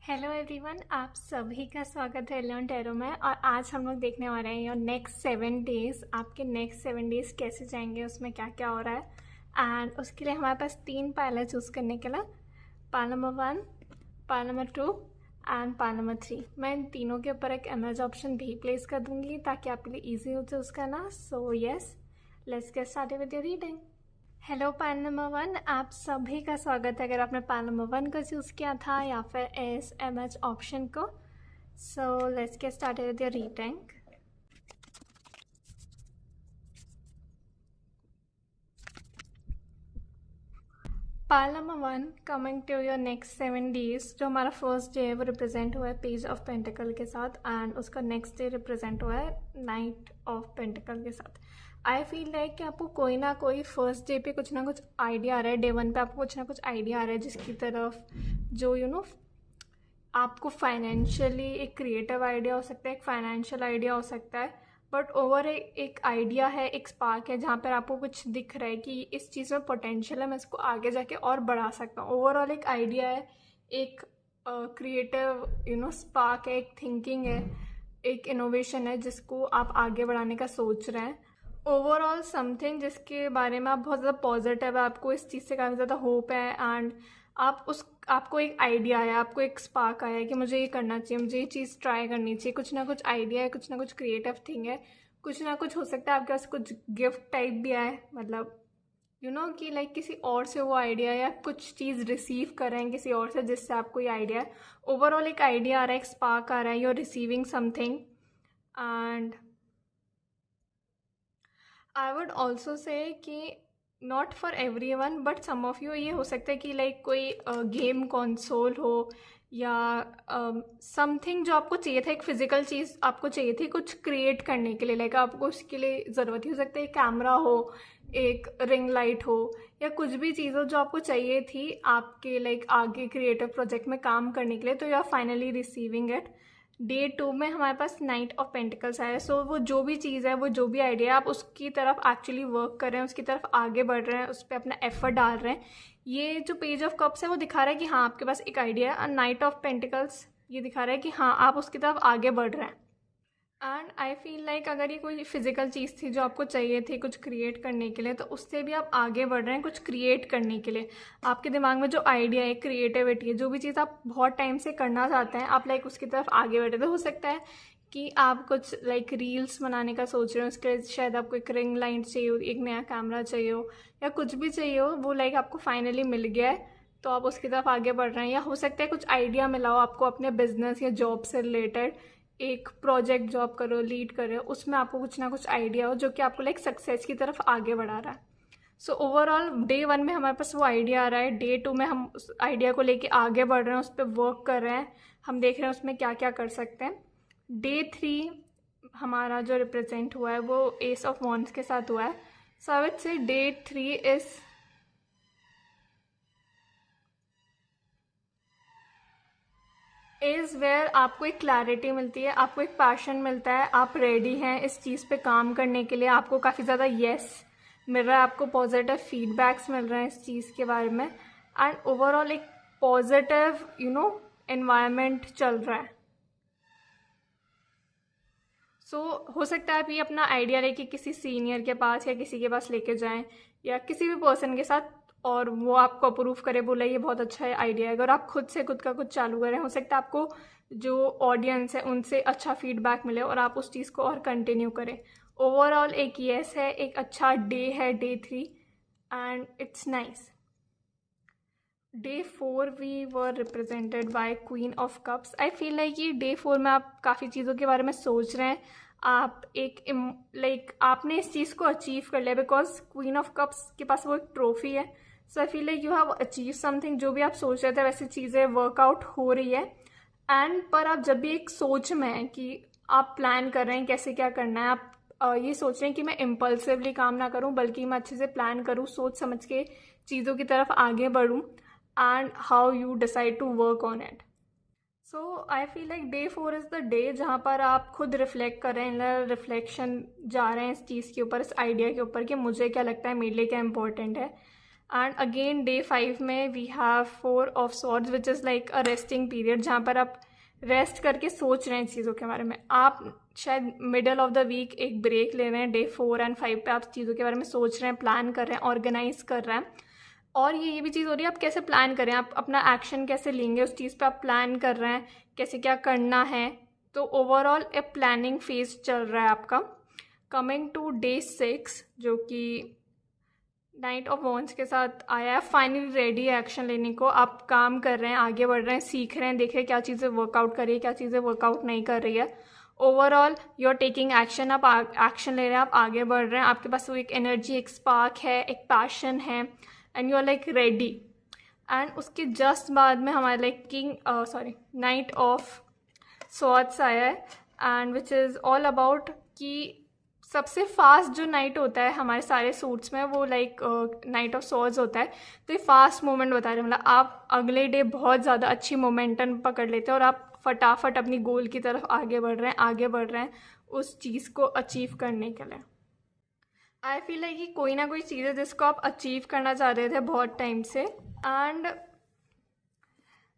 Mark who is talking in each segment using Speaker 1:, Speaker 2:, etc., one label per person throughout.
Speaker 1: Hello everyone, आप सभी का स्वागत है लर्न टैरो में। और आज हम लोग देखने वाले हैं योर नेक्स्ट 7 डेज़, आपके नेक्स्ट 7 डेज़ कैसे जाएंगे, उसमें क्या क्या हो रहा है। एंड उसके लिए हमारे पास 3 पायलर चूज़ करने के लिए, पायल number 1, Payal number 2 and Payal number 3। मैं इन तीनों के ऊपर एक इमेज ऑप्शन भी प्लेस कर दूंगी ताकि आपके लिए ईजी हो चूज़ करना। So yes, let's get started with your reading. Hello Payal number 1, आप सभी का स्वागत है। अगर आपने पायल नंबर 1 को चूज़ किया था या फिर एस एम एच ऑप्शन को, so let's get started with your reading. Pile number 1, coming to your next 7 days. जो हमारा फर्स्ट डे है वो रिप्रेजेंट हुआ है पेज ऑफ पेंटिकल के साथ, एंड उसका नेक्स्ट डे रिप्रेजेंट हुआ है नाइट ऑफ पेंटिकल के साथ। आई फील लाइक कि आपको कोई ना कोई फर्स्ट डे पे कुछ ना कुछ आइडिया आ रहा है, डे 1 पे आपको कुछ ना कुछ आइडिया आ रहा है जिसकी तरफ जो आपको फाइनेंशियली एक क्रिएटिव आइडिया हो सकता है, एक फाइनेंशियल आइडिया हो सकता है, बट ओवर एक आइडिया है, एक स्पार्क है जहाँ पर आपको कुछ दिख रहा है कि इस चीज़ में पोटेंशियल है, मैं इसको आगे जाके और बढ़ा सकता हूँ। ओवरऑल एक आइडिया है, एक क्रिएटिव स्पार्क है, एक थिंकिंग है, एक इनोवेशन है जिसको आप आगे बढ़ाने का सोच रहे हैं। ओवरऑल समथिंग जिसके बारे में आप बहुत ज़्यादा पॉजिटिव है, आपको इस चीज़ से काफ़ी ज़्यादा होप है, एंड आपको एक आइडिया है, आपको एक स्पार्क आया है कि मुझे ये करना चाहिए, मुझे ये चीज़ ट्राई करनी चाहिए। कुछ ना कुछ आइडिया है, कुछ ना कुछ क्रिएटिव थिंग है, कुछ ना कुछ हो सकता है आपके पास कुछ गिफ्ट टाइप भी आए, मतलब कि लाइक किसी और से वो आइडिया या कुछ चीज़ रिसीव कर रहे हैं किसी और से जिससे आपको ये आइडिया है। ओवरऑल एक आइडिया आ रहा है, एक स्पार्क आ रहा है, you are receiving something. And I would also say कि not for everyone but some of you, ये हो सकता है कि लाइक कोई गेम कंसोल हो या समथिंग जो आपको चाहिए था, एक फिजिकल चीज़ आपको चाहिए थी कुछ क्रिएट करने के लिए, लाइक आपको उसके लिए ज़रूरत ही हो सकता है, एक कैमरा हो, एक रिंग लाइट हो, या कुछ भी चीज़ हो जो आपको चाहिए थी आपके लाइक आगे क्रिएटिव प्रोजेक्ट में काम करने के लिए, तो you are finally receiving it. Day 2 में हमारे पास नाइट ऑफ पेंटिकल्स आया। सो वो जो भी चीज़ है, वो जो भी आइडिया है, आप उसकी तरफ एक्चुअली वर्क कर रहे हैं, उसकी तरफ आगे बढ़ रहे हैं, उस पर अपना एफर्ट डाल रहे हैं। ये जो पेज ऑफ कप्स है वो दिखा रहा है कि हाँ आपके पास एक आइडिया है, और नाइट ऑफ पेंटिकल्स ये दिखा रहा है कि हाँ आप उसकी तरफ आगे बढ़ रहे हैं। एंड आई फील लाइक अगर ये कोई फिजिकल चीज़ थी जो आपको चाहिए थी कुछ क्रिएट करने के लिए, तो उससे भी आप आगे बढ़ रहे हैं कुछ क्रिएट करने के लिए। आपके दिमाग में जो आइडिया है, क्रिएटिविटी है, जो भी चीज़ आप बहुत टाइम से करना चाहते हैं, आप लाइक उसकी तरफ आगे बढ़ रहे। तो हो सकता है कि आप कुछ लाइक रील्स बनाने का सोच रहे हो, उसके लिए शायद आपको एक रिंग लाइट चाहिए हो, एक नया कैमरा चाहिए हो, या कुछ भी चाहिए हो, वो लाइक आपको फाइनली मिल गया है, तो आप उसकी तरफ आगे बढ़ रहे हैं। या हो सकता है कुछ आइडिया मिला हो आपको अपने बिजनेस या जॉब से रिलेटेड, एक प्रोजेक्ट जॉब करो, लीड कर रहे हो, उसमें आपको कुछ ना कुछ आइडिया हो जो कि आपको लाइक सक्सेस की तरफ आगे बढ़ा रहा है। सो ओवरऑल डे 1 में हमारे पास वो आइडिया आ रहा है, डे 2 में हम उस आइडिया को लेके आगे बढ़ रहे हैं, उस पर वर्क कर रहे हैं, हम देख रहे हैं उसमें क्या क्या कर सकते हैं। डे 3 हमारा जो रिप्रेजेंट हुआ है वो एस ऑफ वॉन्ड्स के साथ हुआ है। So I would say day 3 is where आपको एक क्लैरिटी मिलती है, आपको एक पैशन मिलता है, आप रेडी हैं इस चीज़ पे काम करने के लिए, आपको काफ़ी ज़्यादा येस मिल रहा है, आपको पॉजिटिव फीडबैक्स मिल रहे हैं इस चीज़ के बारे में, एंड ओवरऑल एक पॉजिटिव एनवायरनमेंट चल रहा है। सो हो सकता है आप ये अपना आइडिया लेके किसी सीनियर के पास या किसी के पास लेके जाएं, या किसी भी पर्सन के साथ, और वो आपको अप्रूव करे, बोला ये बहुत अच्छा है आइडिया है। अगर आप खुद से खुद का कुछ चालू करें, हो सकता है आपको जो ऑडियंस है उनसे अच्छा फीडबैक मिले और आप उस चीज़ को और कंटिन्यू करें। ओवरऑल एक येस है, एक अच्छा डे है day 3, and it's nice. Day 4 we were represented by queen of cups. I feel like ये डे 4 में आप काफ़ी चीज़ों के बारे में सोच रहे हैं, आप एक लाइक आपने इस चीज़ को अचीव कर लिया, बिकॉज क्वीन ऑफ कप्स के पास वो एक ट्रॉफी है। So I feel like you have achieve something, जो भी आप सोच रहे थे वैसी चीज़ें वर्कआउट हो रही है। एंड पर आप जब भी एक सोच में हैं कि आप प्लान कर रहे हैं कैसे क्या करना है, आप ये सोच रहे हैं कि मैं इम्पल्सिवली काम ना करूं, बल्कि मैं अच्छे से प्लान करूं, सोच समझ के चीज़ों की तरफ आगे बढ़ूं, and how you decide to work on it. So I feel like day 4 is the day जहाँ पर आप खुद रिफ्लेक्ट कर रहे हैं, रिफ्लेक्शन जा रहे हैं इस चीज़ के ऊपर, इस आइडिया के ऊपर कि मुझे क्या लगता है, मेरे लिए क्या इंपॉर्टेंट है, एंड अगेन डे 5 में we have 4 of swords which is like a resting period, जहाँ पर आप रेस्ट करके सोच रहे हैं चीज़ों के बारे में। आप शायद मिडल ऑफ द वीक एक ब्रेक ले रहे हैं, डे 4 एंड 5 पे आप चीज़ों के बारे में सोच रहे हैं, प्लान कर रहे हैं, ऑर्गेनाइज कर रहे हैं। और ये भी चीज़ हो रही है आप कैसे प्लान करें, आप अपना एक्शन कैसे लेंगे उस चीज़ पे आप प्लान कर रहे हैं, कैसे क्या करना है। तो ओवरऑल ए प्लानिंग फेज चल रहा है आपका। कमिंग टू डे 6 जो कि नाइट ऑफ वॉन्ड्स के साथ आया है, फाइनली रेडी है एक्शन लेने को। आप काम कर रहे हैं, आगे बढ़ रहे हैं, सीख रहे हैं, देख रहे हैं क्या चीज़ें वर्कआउट कर रही है, क्या चीज़ें वर्कआउट नहीं कर रही है। Overall you are taking action, आप एक्शन ले रहे हैं, आप आगे बढ़ रहे हैं, आपके पास वो एक एनर्जी, एक स्पार्क है, एक पैशन है, and you are like ready. And उसके जस्ट बाद में हमारे लाइक नाइट ऑफ सॉर्ड्स आया है, and which is all about कि सबसे फास्ट जो नाइट होता है हमारे सारे सूट्स में वो लाइक नाइट ऑफ सॉर्ड्स होता है। तो ये फास्ट मोमेंट बता रहे हैं, मतलब आप अगले डे बहुत ज़्यादा अच्छी मोमेंटम पकड़ लेते हैं और आप फटाफट अपनी गोल की तरफ आगे बढ़ रहे हैं उस चीज़ को अचीव करने के लिए। आई फील लाइक कि कोई ना कोई चीज़ है जिसको आप अचीव करना चाह रहे थे बहुत टाइम से। एंड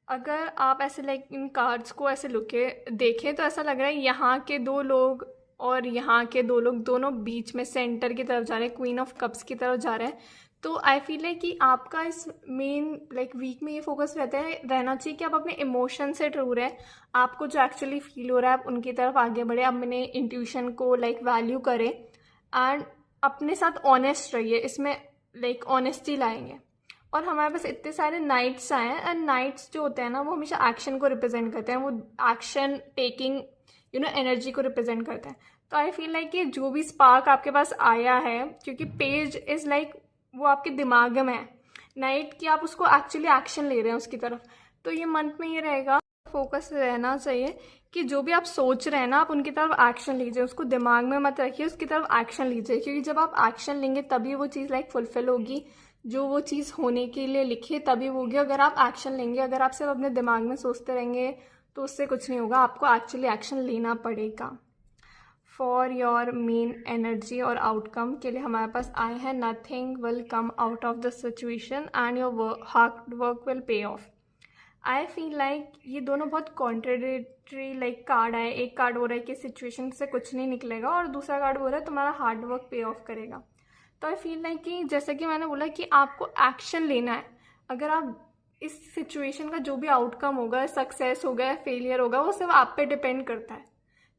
Speaker 1: अगर आप ऐसे लाइक इन कार्ड्स को ऐसे लुके देखें तो ऐसा लग रहा है यहाँ के 2 लोग और यहाँ के 2 लोग दोनों बीच में सेंटर की तरफ जा रहे हैं, क्वीन ऑफ कप्स की तरफ जा रहे हैं। तो आई फील है कि आपका इस मेन लाइक वीक में ये फोकस रहना चाहिए कि आप अपने इमोशन से ट्रू रहें, आपको जो एक्चुअली फील हो रहा है आप उनकी तरफ आगे बढ़े, अपने इंट्यूशन को लाइक वैल्यू करें एंड अपने साथ ऑनेस्ट रहिए। इसमें लाइक ऑनेस्टी लाएंगे। और हमारे पास इतने सारे नाइट्स आए हैं, एंड नाइट्स जो होते हैं ना वो हमेशा एक्शन को रिप्रेजेंट करते हैं, वो एक्शन टेकिंग एनर्जी को रिप्रेजेंट करते हैं। तो आई फील लाइक कि जो भी स्पार्क आपके पास आया है, क्योंकि पेज इज़ लाइक वो आपके दिमाग में है नाइट की, आप उसको एक्चुअली एक्शन ले रहे हैं उसकी तरफ। तो ये मंथ में ये रहेगा, फोकस रहना चाहिए कि जो भी आप सोच रहे हैं ना आप उनकी तरफ एक्शन लीजिए, उसको दिमाग में मत रखिए, उसकी तरफ एक्शन लीजिए, क्योंकि जब आप एक्शन लेंगे तभी वो चीज़ लाइक फुलफिल होगी, जो वो चीज़ होने के लिए लिखी तभी वो होगी। अगर आप एक्शन लेंगे, अगर आप सिर्फ अपने दिमाग में सोचते रहेंगे तो उससे कुछ नहीं होगा, आपको एक्चुअली एक्शन लेना पड़ेगा। फॉर योर मेन एनर्जी और आउटकम के लिए हमारे पास आए हैं nothing will come out of the situation and your hard work will pay of. I feel like ये दोनों बहुत कॉन्ट्रेडिक्टरी लाइक कार्ड आए। एक कार्ड हो रहा है कि सिचुएशन से कुछ नहीं निकलेगा और दूसरा कार्ड हो रहा है तुम्हारा हार्ड वर्क पे ऑफ करेगा। तो आई फील लाइक कि जैसे कि मैंने बोला कि आपको एक्शन लेना है। अगर आप इस सिचुएशन का जो भी आउटकम होगा, सक्सेस होगा या फेलियर होगा, वो सिर्फ आप पे डिपेंड करता है।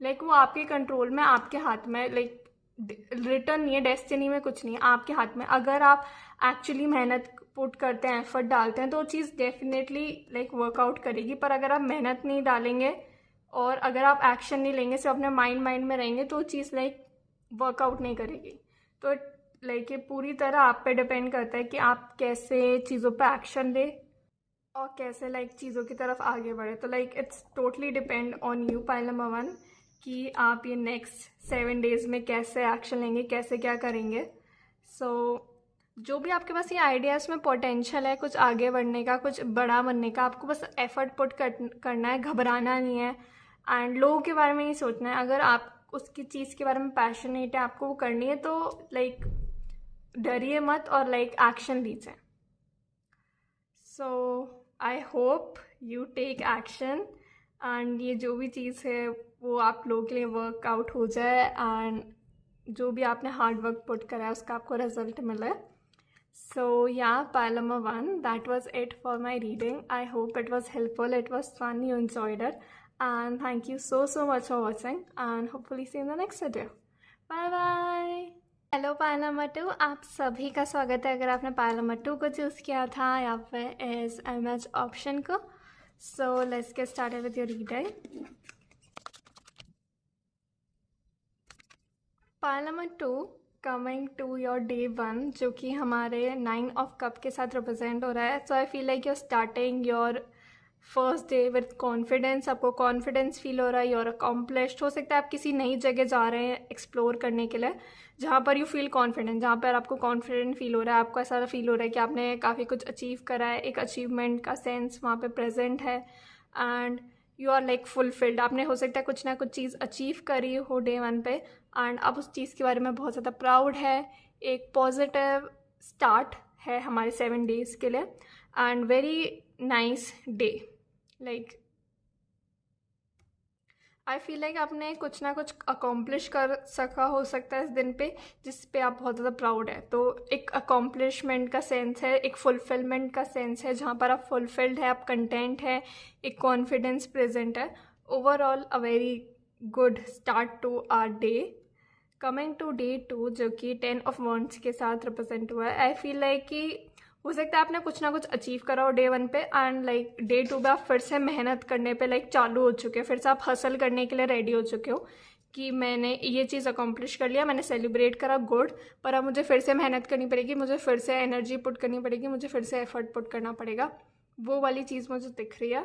Speaker 1: लाइक वो आपके कंट्रोल में, आपके हाथ में, लाइक रिटर्न नहीं है, डेस्टिनी में कुछ नहीं है, आपके हाथ में। अगर आप एक्चुअली मेहनत पुट करते हैं, एफर्ट डालते हैं तो वो चीज़ डेफिनेटली लाइक वर्कआउट करेगी। पर अगर आप मेहनत नहीं डालेंगे और अगर आप एक्शन नहीं लेंगे, सिर्फ अपने माइंड में रहेंगे, तो वो चीज़ लाइक वर्कआउट नहीं करेगी। तो लाइक ये पूरी तरह आप पे डिपेंड करता है कि आप कैसे चीज़ों पे एक्शन दें और कैसे लाइक चीज़ों की तरफ आगे बढ़े। तो like it's totally depend on you, pile number 1, कि आप ये नेक्स्ट 7 डेज़ में कैसे एक्शन लेंगे, कैसे क्या करेंगे। सो जो भी आपके पास ये आइडिया है उसमें पोटेंशियल है कुछ आगे बढ़ने का, कुछ बड़ा बनने का। आपको बस एफर्ट पुट करना है, घबराना नहीं है एंड लोगों के बारे में नहीं सोचना है। अगर आप उसकी चीज़ के बारे में पैशनेट है, आपको वो करनी है, तो लाइक डरिए मत और लाइक एक्शन लीजिए। So I hope you take action and ये जो भी चीज़ है वो आप लोगों के लिए वर्कआउट हो जाए एंड जो भी आपने हार्ड वर्क पुट करा है उसका आपको रिजल्ट मिले। So yeah, pile number 1, that was it for my reading. I hope it was helpful, it was fun, you enjoyed it, and thank you so much for watching and hopefully see you in the next video. Bye bye. Hello Payal number 2, आप सभी का स्वागत है। अगर आपने पायल number 2 को choose किया था या फिर एज एमएच ऑप्शन को, so let's get started with your reading. Pile number 2 coming to your day 1, जो कि हमारे 9 ऑफ कप के साथ रिप्रेजेंट हो रहा है। So I feel like you are starting your first day with confidence. आपको कॉन्फिडेंस फील हो रहा है, यूर अकॉम्प्लिश्ड। हो सकता है आप किसी नई जगह जा रहे हैं एक्सप्लोर करने के लिए, जहाँ पर यू फील कॉन्फिडेंट, जहाँ पर आपको कॉन्फिडेंट फील हो रहा है, आपको ऐसा फील हो रहा है कि आपने काफ़ी कुछ अचीव करा है, एक अचीवमेंट का सेंस वहाँ पे प्रेजेंट है and you are like fulfilled. आपने हो सकता है कुछ ना कुछ चीज़ अचीव करी हो डे 1 पे एंड आप उस चीज़ के बारे में बहुत ज़्यादा प्राउड है। एक पॉजिटिव स्टार्ट है हमारे 7 days के लिए and very nice day. Like I feel like आपने कुछ ना कुछ अकॉम्प्लिश कर सका हो सकता है इस दिन पे, जिस पे आप बहुत ज़्यादा प्राउड है। तो एक अकॉम्प्लिशमेंट का सेंस है, एक फुलफिलमेंट का सेंस है, जहाँ पर आप फुलफिल्ड है, आप कंटेंट है, एक कॉन्फिडेंस प्रेजेंट है। Overall a very good start to our day. Coming to day 2 जो कि 10 of Wands के साथ रिप्रेजेंट हुआ है, आई फील लाइक कि हो सकता है आपने कुछ ना कुछ अचीव करा हो डे 1 पे एंड लाइक डे 2 पे आप फिर से मेहनत करने पे लाइक चालू हो चुके हो, फिर से आप हसल करने के लिए रेडी हो चुके हो कि मैंने ये चीज़ अकॉम्प्लिश कर लिया, मैंने सेलिब्रेट करा, गुड, पर अब मुझे फिर से मेहनत करनी पड़ेगी, मुझे फिर से एनर्जी पुट करनी पड़ेगी, मुझे फिर से एफर्ट पुट करना पड़ेगा। वो वाली चीज़ मुझे दिख रही है।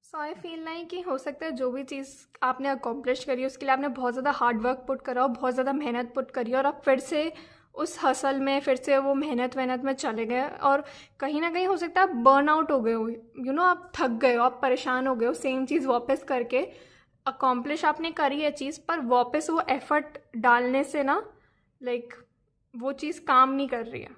Speaker 1: सो आई फील लाइक कि हो सकता है जो भी चीज़ आपने अकॉम्प्लिश करी उसके लिए आपने बहुत ज़्यादा हार्ड वर्क पुट करा हो, बहुत ज़्यादा मेहनत पुट करी और आप फिर से उस हसल में, फिर से वो मेहनत में चले गए और कहीं ना कहीं हो सकता है आप बर्न आउट हो गए हो, आप थक गए हो, आप परेशान हो गए हो सेम चीज़ वापस करके। अकॉम्प्लिश आपने करी है चीज़, पर वापस वो एफर्ट डालने से ना लाइक वो चीज़ काम नहीं कर रही है,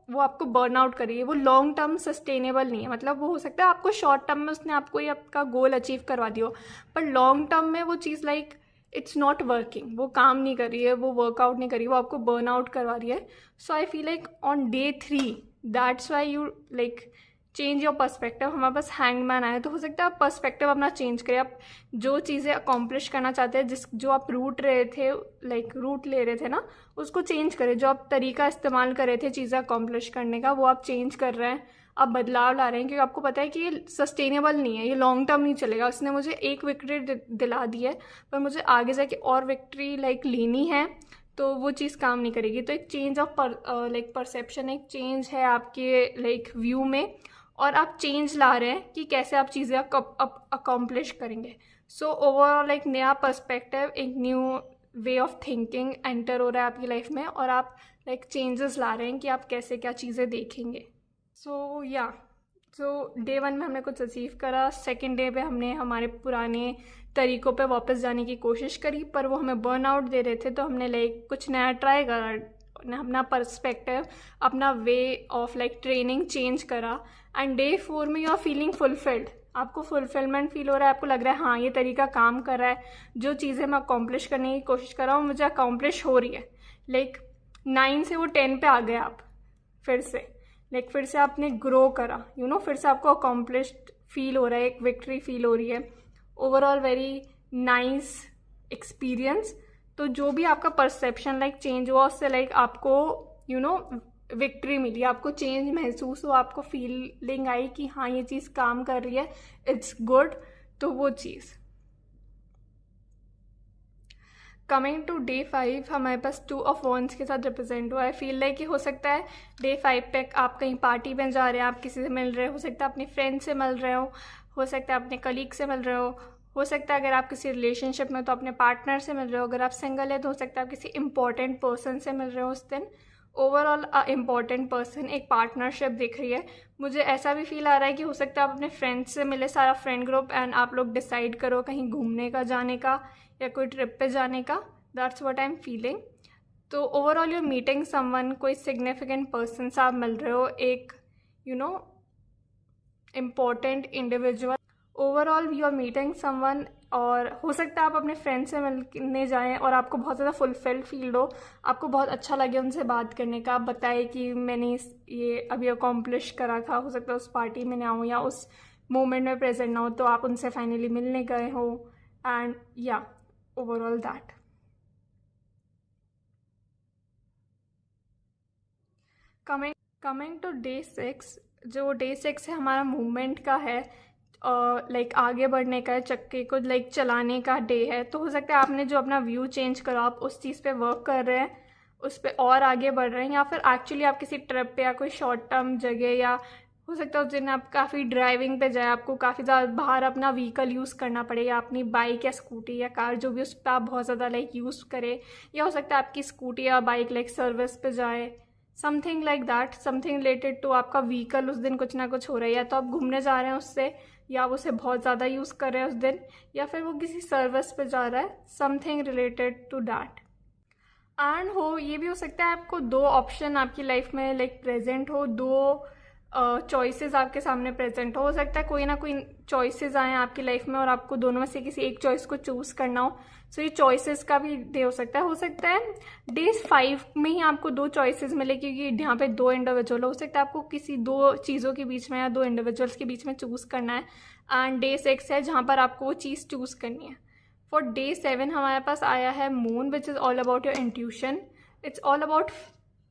Speaker 1: वो आपको बर्न आउट कर रही है, वो लॉन्ग टर्म सस्टेनेबल नहीं है। मतलब वो हो सकता है आपको शॉर्ट टर्म में उसने आपको ये आपका गोल अचीव करवा दिया हो, पर लॉन्ग टर्म में वो चीज़ लाइक इट्स नॉट वर्किंग, वो काम नहीं कर रही है, वो वर्कआउट नहीं कर रही है, वो आपको बर्न आउट करवा रही है। So I feel like on day 3 that's why you like change your perspective. हमारे पास हैंगमैन आया, तो हो सकता है आप पर्सपेक्टिव अपना चेंज करें, आप जो चीज़ें अकॉम्प्लिश करना चाहते हैं, जो आप रूट रहे थे, रूट ले रहे थे ना, उसको चेंज करें। जो आप तरीका इस्तेमाल कर रहे थे चीज़ें अकॉम्प्लिश करने का, वो आप चेंज कर रहे हैं, आप बदलाव ला रहे हैं, क्योंकि आपको पता है कि ये सस्टेनेबल नहीं है, ये लॉन्ग टर्म नहीं चलेगा। उसने मुझे एक विक्ट्री दिला दी है, पर मुझे आगे जाके और विक्ट्री लेनी है, तो वो चीज़ काम नहीं करेगी। तो एक चेंज ऑफ परसेप्शन, एक चेंज है आपके व्यू में, और आप चेंज ला रहे हैं कि कैसे आप चीज़ें अकॉम्प्लिश करेंगे। सो ओवरऑल एक नया पर्सपेक्टिव, एक new way of thinking enter हो रहा है आपकी लाइफ में, और आप चेंजेस ला रहे हैं कि आप कैसे क्या चीज़ें देखेंगे। सो डे 1 में हमने कुछ अचीव करा, सेकेंड डे पे हमने हमारे पुराने तरीक़ों पे वापस जाने की कोशिश करी, पर वो हमें बर्न आउट दे रहे थे, तो हमने कुछ नया ट्राई करा, अपना पर्सपेक्टिव, अपना वे ऑफ ट्रेनिंग चेंज करा। एंड डे 4 में यू आर फीलिंग फुलफिल्ड, आपको फुलफिलमेंट फील हो रहा है, आपको लग रहा है हाँ ये तरीका काम कर रहा है, जो चीज़ें मैं अकॉम्प्लिश करने की कोशिश कर रहा हूँ मुझे अकॉम्प्लिश हो रही है। 9 से वो 10 पे आ गए आप फिर से, फिर से आपने ग्रो करा, फिर से आपको अकॉम्प्लिश्ड फील हो रहा है, एक विक्ट्री फील हो रही है। Overall very nice experience. तो जो भी आपका परसेप्शन चेंज हुआ, उससे आपको विक्ट्री मिली, आपको चेंज महसूस हो, आपको फीलिंग आई कि हाँ ये चीज़ काम कर रही है, इट्स गुड। तो वो चीज़। कमिंग टू डे 5 हमारे पास 2 of Wands के साथ रिप्रेजेंट हुआ है। फील लाइक कि हो सकता है डे 5 पे आप कहीं पार्टी में जा रहे हैं, आप किसी से मिल रहे हो सकता है अपने फ्रेंड से मिल रहे हो सकता है अपने कलीग से मिल रहे हो सकता है अगर आप किसी रिलेशनशिप में तो अपने पार्टनर से मिल रहे हो, अगर आप सिंगल है तो हो सकता है आप किसी इंपॉर्टेंट पर्सन से मिल रहे हो उस दिन। ओवरऑल अ इम्पॉर्टेंट पर्सन, एक पार्टनरशिप दिख रही है। मुझे ऐसा भी फील आ रहा है कि हो सकता है आप अपने फ्रेंड्स से मिले, सारा फ्रेंड ग्रुप, एंड आप लोग डिसाइड करो कहीं घूमने का जाने का या कोई ट्रिप पे जाने का। That's what I am feeling. तो ओवरऑल यू मीटिंग समवन, कोई सिग्निफिकेंट पर्सन से आप मिल रहे हो, एक important individual. Overall you are meeting someone, और हो सकता है आप अपने फ्रेंड से मिलने जाएं और आपको बहुत ज़्यादा फुलफिल्ड फील हो, आपको बहुत अच्छा लगे उनसे बात करने का, आप बताए कि मैंने ये अभी अकॉम्प्लिश करा था। हो सकता है उस पार्टी में ना हो या उस मोमेंट में प्रेजेंट ना हो, तो आप उनसे फाइनली मिलने गए हो, एंड या overall that. Coming to day 6, जो डे 6 है हमारा मूवमेंट का है, आगे बढ़ने का है, चक्के को चलाने का डे है। तो हो सकता है आपने जो अपना व्यू चेंज करा, आप उस चीज़ पे वर्क कर रहे हैं, उस पर और आगे बढ़ रहे हैं, या फिर एक्चुअली आप किसी ट्रिप पे या कोई शॉर्ट टर्म जगह, या हो सकता है उस दिन आप काफ़ी ड्राइविंग पे जाए, आपको काफ़ी ज़्यादा बाहर अपना व्हीकल यूज़ करना पड़ेगा, अपनी बाइक या स्कूटी या कार जो भी, उस पर आप बहुत ज़्यादा यूज़ करें, या हो सकता है आपकी स्कूटी या बाइक सर्विस पे जाए, something like that, something related to आपका व्हीकल। उस दिन कुछ ना कुछ हो रहा है, या तो आप घूमने जा रहे हैं उससे, या आप उसे बहुत ज़्यादा यूज़ कर रहे हैं उस दिन, या फिर वो किसी सर्विस पे जा रहा है, something related to that. And हो ये भी हो सकता है आपको दो ऑप्शन आपकी लाइफ में लाइक प्रेजेंट हो, दो चॉइसेस आपके सामने प्रेजेंट हो सकता है कोई ना कोई चॉइसेस आए आपकी लाइफ में और आपको दोनों में से किसी एक चॉइस को चूज करना हो। सो ये चॉइसेस का भी डे हो सकता है डे 5 में ही आपको दो चॉइसेस मिले, क्योंकि यहाँ पे दो इंडिविजुअल हो सकता है आपको किसी दो चीज़ों के बीच में या दो इंडिविजुअल्स के बीच में चूज करना है। एंड डे 6 है जहाँ पर आपको वो चीज़ चूज करनी है। फॉर डे 7 हमारे पास आया है moon which is all about your intuition. It's all about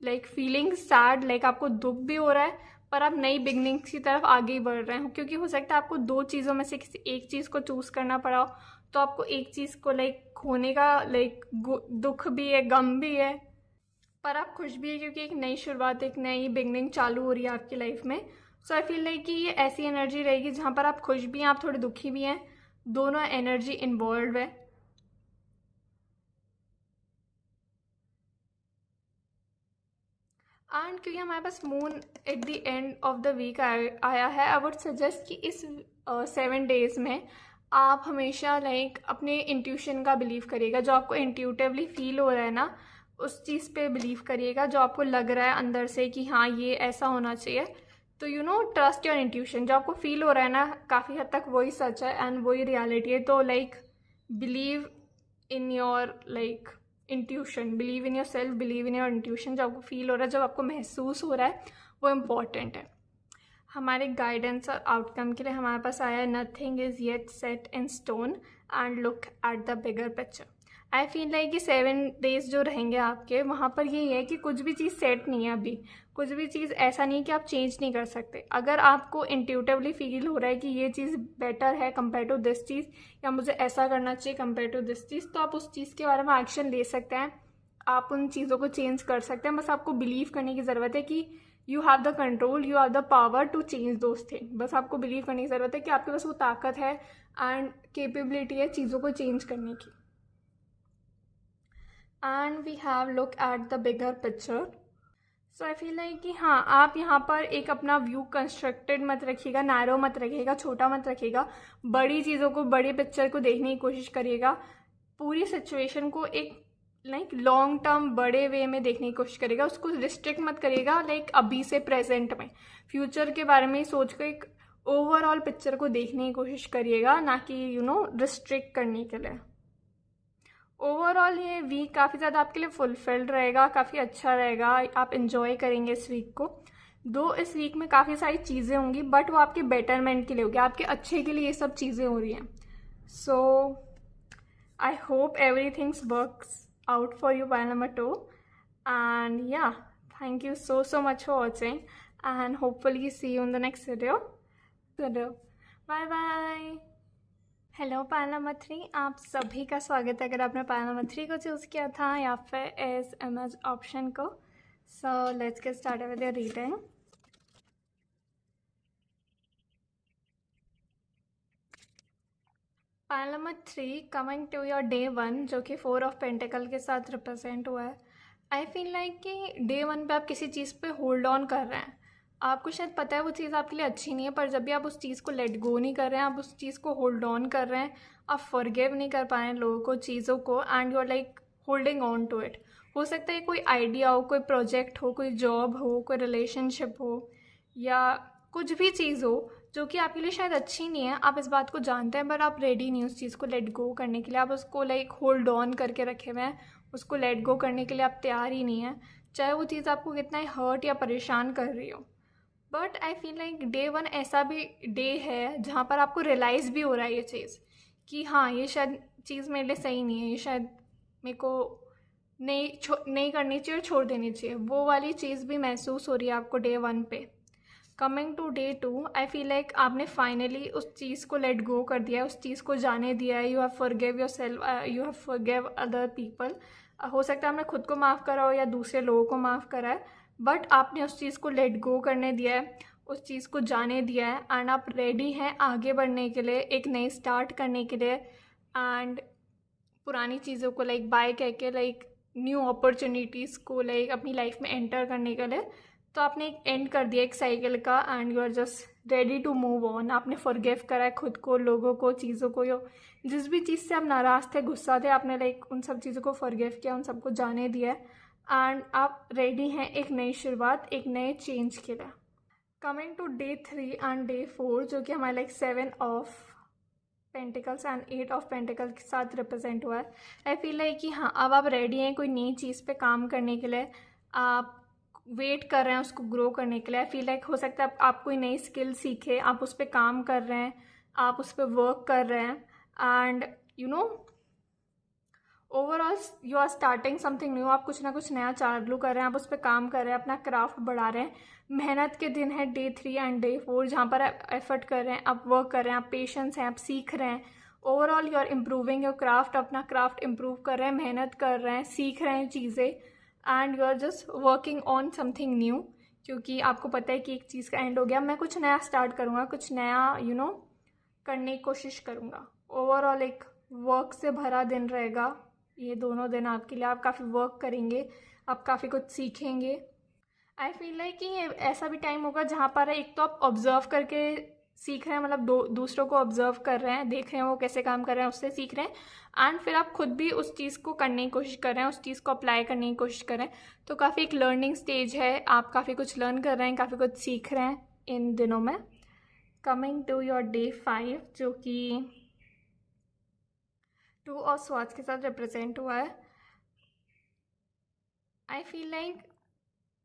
Speaker 1: like feeling sad, like आपको दुख भी हो रहा है पर आप नई बिगनिंग्स की तरफ आगे ही बढ़ रहे हो, क्योंकि हो सकता है आपको दो चीज़ों में से किसी एक चीज़ को चूज़ करना पड़ा हो। तो आपको एक चीज़ को लाइक खोने का लाइक दुख भी है, गम भी है, पर आप खुश भी है क्योंकि एक नई शुरुआत, एक नई बिगनिंग चालू हो रही है आपकी लाइफ में। सो आई फील लाइक कि ये ऐसी एनर्जी रहेगी जहाँ पर आप खुश भी हैं, आप थोड़े दुखी भी हैं, दोनों एनर्जी इन्वॉल्व है। एंड क्योंकि हमारे पास moon at the end of the week आया है, आई वुड सजेस्ट कि इस 7 डेज में आप हमेशा लाइक अपने इंट्यूशन का बिलीव करिएगा। जो आपको इंट्यूटिवली फील हो रहा है ना, उस चीज़ पे बिलीव करिएगा। जो आपको लग रहा है अंदर से कि हाँ ये ऐसा होना चाहिए, तो you know trust your intuition. जो आपको फील हो रहा है ना, काफ़ी हद तक वही सच है एंड वही रियलिटी है। तो like believe in your like intuition, believe in your self, believe in your intuition. जब आपको फील हो रहा है, जब आपको महसूस हो रहा है, वो इम्पॉर्टेंट है। हमारे गाइडेंस और आउटकम के लिए हमारे पास आया है nothing is yet set in stone and look at the bigger picture. I feel like कि 7 डेज जो रहेंगे आपके, वहाँ पर ये है कि कुछ भी चीज़ सेट नहीं है अभी, कुछ भी चीज़ ऐसा नहीं कि आप चेंज नहीं कर सकते। अगर आपको इंट्यूटिवली फील हो रहा है कि ये चीज़ बेटर है कंपेयर टू दिस चीज़, या मुझे ऐसा करना चाहिए कंपेयर टू दिस चीज़, तो आप उस चीज़ के बारे में एक्शन ले सकते हैं। आप उन चीज़ों को चेंज कर सकते हैं। बस आपको बिलीव करने की ज़रूरत है कि you have the control, you have the power to change those thing. बस आपको बिलीव करने की ज़रूरत है कि आपके पास वो ताकत है एंड केपेबिलिटी है चीज़ों को चेंज करने की। And we have look at the bigger picture. So I feel like कि हाँ, आप यहाँ पर एक अपना व्यू कंस्ट्रक्टेड मत रखिएगा, नैरो मत रखिएगा, छोटा मत रखिएगा। बड़ी चीज़ों को, बड़ी पिक्चर को देखने की कोशिश करिएगा। पूरी सिचुएशन को एक लाइक लॉन्ग टर्म बड़े वे में देखने की कोशिश करेगा। उसको रिस्ट्रिक्ट मत करिएगा लाइक अभी से प्रेजेंट में, फ्यूचर के बारे में सोच कर एक ओवरऑल पिक्चर को देखने की कोशिश करिएगा, ना कि यू नो रिस्ट्रिक्ट करने के लिए। ओवरऑल ये वीक काफ़ी ज़्यादा आपके लिए फुलफिल्ड रहेगा, काफ़ी अच्छा रहेगा, आप इन्जॉय करेंगे इस वीक को। दो इस वीक में काफ़ी सारी चीज़ें होंगी, बट वो आपके बेटरमेंट के लिए होगी, आपके अच्छे के लिए ये सब चीज़ें हो रही हैं। So I hope everything's works out for you by number 2, and yeah, thank you so much for watching and hopefully see you in the next video. Bye bye. Hello Payal number 3, आप सभी का स्वागत है अगर आपने पायल number 3 को choose किया था या फिर एस इमेज ऑप्शन को। So let's get started with your reading. Pile number 3 coming to your day 1, जो कि 4 ऑफ पेंटिकल के साथ रिप्रेजेंट हुआ है। आई फील लाइक कि डे 1 पे आप किसी चीज़ पे होल्ड ऑन कर रहे हैं। आपको शायद पता है वो चीज़ आपके लिए अच्छी नहीं है, पर जब भी आप उस चीज़ को लेट गो नहीं कर रहे हैं, आप उस चीज़ को होल्ड ऑन कर रहे हैं, आप फॉरगिव नहीं कर पा रहे हैं लोगों को, चीज़ों को, and you are like holding on to it. हो सकता है कोई आइडिया हो, कोई प्रोजेक्ट हो, कोई जॉब हो, कोई रिलेशनशिप हो, या कुछ भी चीज़ हो जो कि आपके लिए शायद अच्छी नहीं है। आप इस बात को जानते हैं, पर आप रेडी नहीं उस चीज़ को लेट गो करने के लिए। आप उसको लाइक होल्ड ऑन करके रखे हुए हैं, उसको लेट गो करने के लिए आप तैयार ही नहीं है, चाहे वो चीज़ आपको कितना ही हर्ट या परेशान कर रही हो। But I feel like day 1 ऐसा भी डे है जहाँ पर आपको रियलाइज़ भी हो रहा है ये चीज़ कि हाँ, ये शायद चीज़ मेरे लिए सही नहीं है, ये शायद मेरे को नहीं करनी चाहिए और छोड़ देनी चाहिए। वो वाली चीज़ भी महसूस हो रही है आपको डे 1 पे। Coming to day 2, I feel like आपने फाइनली उस चीज़ को लेट गो कर दिया है, उस चीज़ को जाने दिया है। You have forgive your self, you have forgive other people. हो सकता है आपने खुद को माफ़ करा हो या दूसरे लोगों को माफ़ करा है, बट आपने उस चीज़ को लेट गो करने दिया है, उस चीज़ को जाने दिया है, एंड आप रेडी हैं आगे बढ़ने के लिए, एक नई स्टार्ट करने के लिए, एंड पुरानी चीज़ों को लाइक बाय कह के लाइक न्यू अपॉर्चुनिटीज़ को लाइक अपनी लाइफ में एंटर करने के लिए तो आपने एक एंड कर दिया एक साइकिल का and you are just ready to move on. आपने फॉरगिव करा है खुद को, लोगों को, चीज़ों को। यो जिस भी चीज़ से आप नाराज़ थे, गुस्सा थे, आपने लाइक उन सब चीज़ों को फॉरगिव किया, उन सबको जाने दिया है एंड आप रेडी हैं एक नई शुरुआत, एक नए चेंज के लिए। Coming to day 3 and day 4 जो कि हमारे like 7 of pentacles and 8 of pentacle के साथ रिप्रेजेंट हुआ है। आई फील लाइक कि हाँ, अब आप रेडी हैं कोई नई चीज़ पे काम करने के लिए। आप वेट कर रहे हैं उसको ग्रो करने के लिए। आई फील लाइक हो सकता है आप कोई नई स्किल सीखे, आप उस पर काम कर रहे हैं, आप उस पर वर्क कर रहे हैं and you know overall you are starting something new. आप कुछ ना कुछ नया चालू कर रहे हैं, आप उस पर काम कर रहे हैं, अपना क्राफ्ट बढ़ा रहे हैं। मेहनत के दिन है डे 3 एंड डे 4 जहाँ पर आप एफर्ट कर रहे हैं, आप वर्क कर रहे हैं, आप पेशेंस हैं, आप सीख रहे हैं। Overall you are improving your craft, अपना क्राफ्ट इम्प्रूव कर रहे हैं, मेहनत कर रहे हैं, सीख रहे हैं चीज़ें and you are just working on something new. क्योंकि आपको पता है कि एक चीज़ का एंड हो गया, मैं कुछ नया स्टार्ट करूँगा, कुछ नया करने की कोशिश करूँगा। ओवरऑल एक वर्क से भरा दिन रहेगा ये दोनों दिन आपके लिए। आप काफ़ी वर्क करेंगे, आप काफ़ी कुछ सीखेंगे। आई फील लाइक कि ये ऐसा भी टाइम होगा जहाँ पर एक तो आप ऑब्जर्व करके सीख रहे हैं, मतलब दूसरों को ऑब्जर्व कर रहे हैं, देख रहे हैं वो कैसे काम कर रहे हैं, उससे सीख रहे हैं एंड फिर आप खुद भी उस चीज़ को करने की कोशिश कर रहे हैं, उस चीज़ को अप्लाई करने की कोशिश कर रहे हैं। तो काफ़ी एक लर्निंग स्टेज है, आप काफ़ी कुछ लर्न कर रहे हैं, काफ़ी कुछ सीख रहे हैं इन दिनों में। कमिंग टू योर डे 5 जो कि 2 और स्वाद के साथ रिप्रेजेंट हुआ है। आई फील लाइक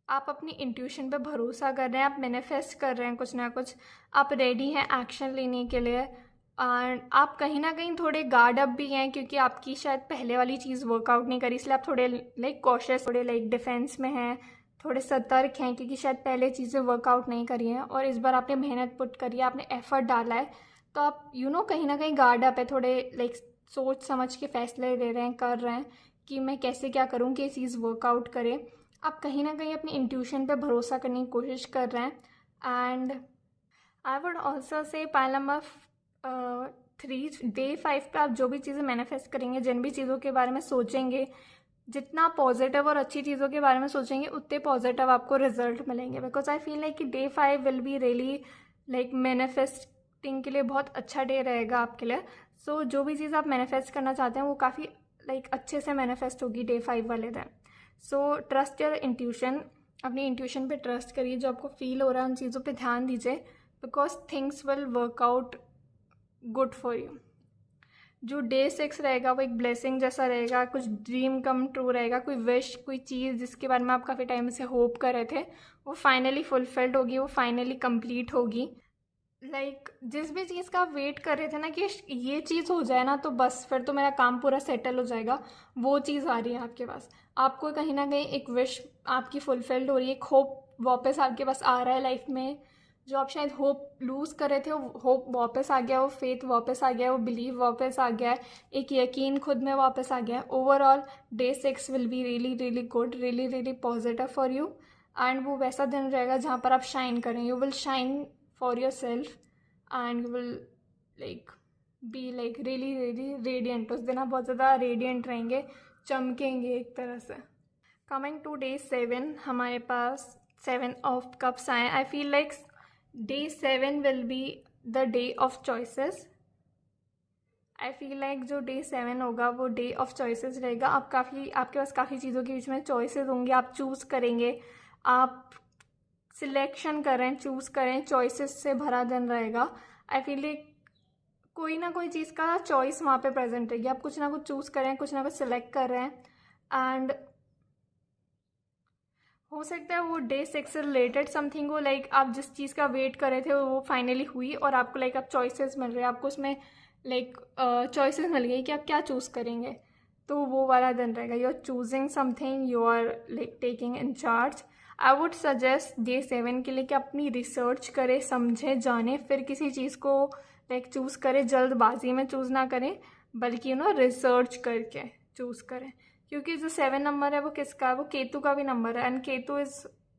Speaker 1: आप अपनी इंट्यूशन पे भरोसा कर रहे हैं, आप मैनिफेस्ट कर रहे हैं कुछ ना कुछ, आप रेडी हैं एक्शन लेने के लिए एंड आप कहीं ना कहीं थोड़े गार्ड अप भी हैं क्योंकि आपकी शायद पहले वाली चीज़ वर्कआउट नहीं करी, इसलिए आप थोड़े लाइक कॉशियस, थोड़े लाइक डिफेंस में हैं, थोड़े सतर्क हैं क्योंकि शायद पहले चीज़ें वर्कआउट नहीं करी हैं और इस बार आपने मेहनत पुट करी है, आपने एफर्ट डाला है। तो आप कहीं ना कहीं गार्ड अप है, थोड़े लाइक सोच समझ के फैसले ले रहे हैं, कर रहे हैं कि मैं कैसे क्या करूँ कि ये चीज़ वर्कआउट करे। आप कहीं ना कहीं अपनी इंट्यूशन पे भरोसा करने की कोशिश कर रहे हैं एंड आई वुड ऑल्सो से पाइल नंबर 3 डे 5 पे आप जो भी चीज़ें मैनिफेस्ट करेंगे, जिन भी चीज़ों के बारे में सोचेंगे, जितना पॉजिटिव और अच्छी चीज़ों के बारे में सोचेंगे उतने पॉजिटिव आपको रिजल्ट मिलेंगे। बिकॉज आई फील लाइक कि day 5 will be really like manifesting के लिए बहुत अच्छा डे रहेगा आपके लिए। सो जो भी चीज़ आप मैनिफेस्ट करना चाहते हैं वो काफ़ी लाइक अच्छे से मैनिफेस्ट होगी डे 5 वाले दिन। सो ट्रस्ट योर इंट्यूशन, अपनी इंट्यूशन पे ट्रस्ट करिए, जो आपको फील हो रहा है उन चीज़ों पे ध्यान दीजिए because things will work out good for you. जो डे 6 रहेगा वो एक ब्लेसिंग जैसा रहेगा, कुछ ड्रीम कम ट्रू रहेगा, कोई विश, कोई चीज़ जिसके बारे में आप काफ़ी टाइम से होप कर रहे थे वो फाइनली फुलफिल्ड होगी, वो फाइनली कंप्लीट होगी। लाइक जिस भी चीज़ का आप वेट कर रहे थे ना कि ये चीज़ हो जाए ना तो बस फिर तो मेरा काम पूरा सेटल हो जाएगा, वो चीज़ आ रही है आपके पास। आपको कहीं ना कहीं एक विश आपकी फुलफिल्ड हो रही है, एक होप वापस आपके पास आ रहा है लाइफ में। जो आप शायद होप लूज़ कर रहे थे वो होप वापस आ गया, वो फेथ वापस आ गया, वो बिलीव वापस आ गया है, एक यकीन खुद में वापस आ गया है। Overall day 6 will be really really good, really really positive for you and वो वैसा दिन रहेगा जहाँ पर आप शाइन करें। You will shine for your self and you will like be like really really radiant. उस दिन आप बहुत ज़्यादा रेडियंट रहेंगे, चमकेंगे एक तरह से। कमिंग टू डे 7 हमारे पास 7 ऑफ कप्स आए। आई feel like day 7 will be the day of choices. I feel like जो डे 7 होगा वो डे ऑफ चॉइसेस रहेगा। आपके पास काफ़ी चीज़ों के बीच में चॉइसेस होंगे, आप चूज़ करेंगे, आप सिलेक्शन करें, चूज़ करें, चॉइसेस से भरा दिन रहेगा। आई फील लाइक कोई ना कोई चीज़ का चॉइस वहाँ पे प्रेजेंट रहेगी, आप कुछ ना कुछ चूज़ करें, कुछ ना कुछ सिलेक्ट कर रहे हैं एंड हो सकता है वो डे 6 से रिलेटेड समथिंग हो, लाइक आप जिस चीज़ का वेट कर रहे थे वो फाइनली हुई और आपको लाइक आप चॉइसेस मिल रहे हैं, आपको उसमें लाइक चॉइसेस मिल गई कि आप क्या चूज़ करेंगे। तो वो वाला दिन रहेगा, you are choosing something, you are like taking in charge. I would suggest day 7 के लिए कि अपनी रिसर्च करें, समझें, जानें, फिर किसी चीज़ को लाइक चूज़ करें। जल्दबाजी में चूज़ ना करें बल्कि रिसर्च करके चूज़ करें। क्योंकि जो 7 नंबर है वो किसका है, वो केतु का भी नंबर है and Ketu is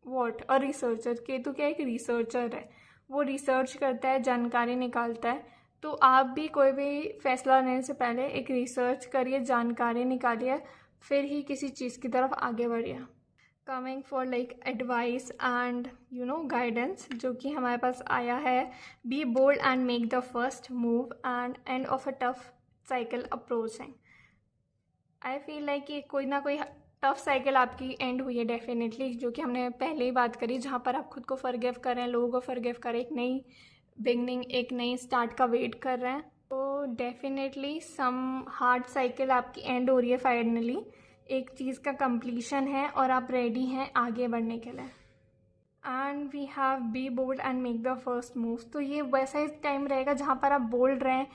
Speaker 1: what, a researcher. Ketu क्या, एक रिसर्चर है, वो रिसर्च करता है, जानकारी निकालता है। तो आप भी कोई भी फैसला लेने से पहले एक रिसर्च करिए, जानकारी निकालिए, फिर ही किसी चीज़ की तरफ आगे बढ़िए। Coming for like advice and guidance जो कि हमारे पास आया है, be bold and make the first move and end of a tough cycle approaching. I feel like कि कोई ना कोई टफ साइकिल आपकी एंड हुई है डेफिनेटली, जो कि हमने पहले ही बात करी, जहाँ पर आप खुद को फॉरगिव कर रहे हैं, लोगों को फॉरगिव करें, एक नई बिगनिंग, एक नई स्टार्ट का वेट कर रहे हैं। तो डेफिनेटली सम हार्ड साइकिल आपकी एंड हो रही है फाइनली, एक चीज़ का कंप्लीशन है और आप रेडी हैं आगे बढ़ने के लिए। And we have be bold and make the first move. तो ये वैसा ही टाइम रहेगा जहाँ पर आप बोल्ड रहें,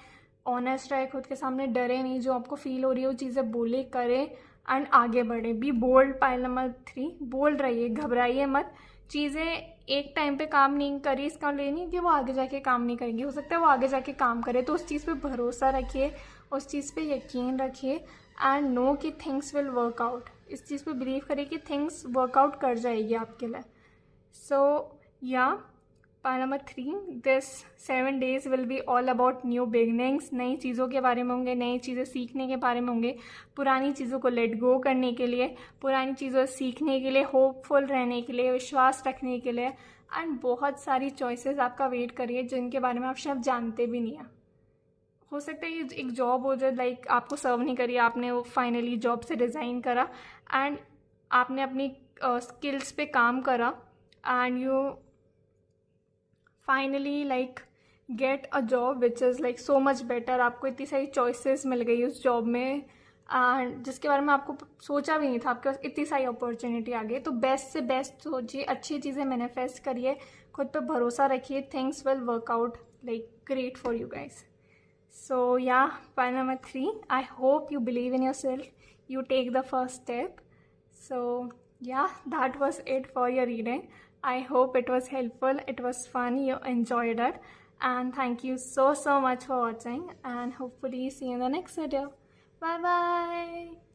Speaker 1: ऑनेस्ट रहे, खुद के सामने डरे नहीं, जो आपको फील हो रही है वो चीज़ें बोले, करें एंड आगे बढ़े। Be bold, pile number 3, bold रहिए, घबराइए मत। चीज़ें एक टाइम पे काम नहीं करी इसका ले नहीं कि वो आगे जाके काम नहीं करेंगी, हो सकता है वो आगे जाके काम करे। तो उस चीज़ पे भरोसा रखिए, उस चीज़ पे यकीन रखिए एंड नो कि थिंग्स विल वर्क आउट। इस चीज़ पे बिलीव करिए कि थिंग्स वर्कआउट कर जाएगी आपके लिए। सो या point number 3, this 7 days will be all about new beginnings. नई चीज़ों के बारे में होंगे, नई चीज़ें सीखने के बारे में होंगे, पुरानी चीज़ों को लेट गो करने के लिए, पुरानी चीज़ों सीखने के लिए, होपफुल रहने के लिए, विश्वास रखने के लिए एंड बहुत सारी चॉइसेस आपका वेट करिए जिनके बारे में आप शायद जानते भी नहीं हैं। हो सकता है ये एक जॉब हो जो लाइक आपको सर्व नहीं करी, आपने वो फाइनली जॉब से रिज़ाइन करा एंड आपने अपनी स्किल्स पे काम करा and you finally like get a job which is like so much better. आपको इतनी सारी चॉइसेस मिल गई उस जॉब में एंड जिसके बारे में आपको सोचा भी नहीं था, आपके पास इतनी सारी अपॉर्चुनिटी आ गई। तो बेस्ट से बेस्ट सोचिए, अच्छी चीज़ें मैनिफेस्ट करिए, खुद पे भरोसा रखिए, things will work out like great for you guys. So yeah, point number 3, I hope you believe in yourself, you take the first step. So yeah, that was it for your reading. I hope it was helpful, it was fun, you enjoyed it, and thank you so much for watching, and hopefully see you in the next video. Bye bye.